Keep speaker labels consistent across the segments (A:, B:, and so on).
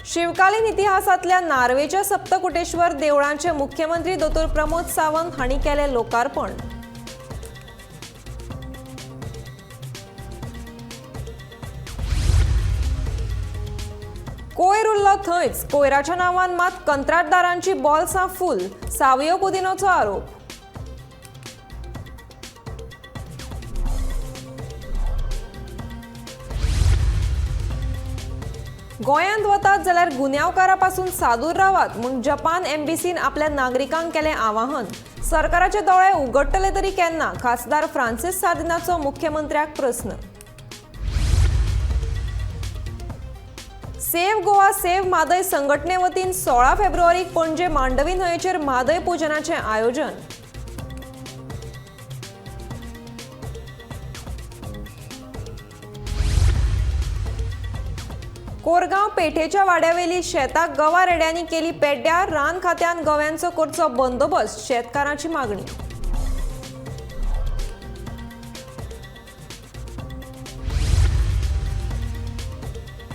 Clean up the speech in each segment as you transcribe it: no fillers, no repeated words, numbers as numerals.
A: शिवकालीन इतिहासातल्या नार्वेच्या सप्तकोटेश्वर देवळांचे मुख्यमंत्री दोतोर प्रमोद सावंत हांणी केले लोकार्पण। कोयर उरलो थंयच, कोयराच्या नावान मात कंत्राटदारांची बॉल्सां फूल, सावयो कुदिनोचो आरोप। गोंयांत वतात जाल्यार गुन्यांवकारांपासून सादूर रावात म्हूण जपान एम्बसीन आपल्या नागरिकांक केलें आवाहन। सरकाराचे दोळे उगडटले तरी केन्ना? खासदार फ्रांसीस सादिनाचो मुख्यमंत्र्याक प्रस्न। सेव्ह गोवा सेव्ह म्हादय संघटने वतीन 16 फेब्रुवारीक पणजे मांडवी न्हंयेचेर म्हादय पुजनाचें आयोजन। कोरगांव पेठेच्या वाड्यावेली शेताक गवा रेड्यांनी केली पेड्ड्यार, रान खात्यान गव्यांचो करचो बंदोबस्त, शेतकारांची मागणी।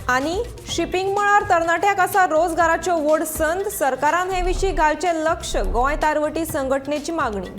A: आनी शिपिंग मळार तरणाट्याक आसा रोजगाराच्यो व्हड संद, सरकारान हे विशीं घालचें लक्ष, गोंय तारवटी संघटनेची मागणी।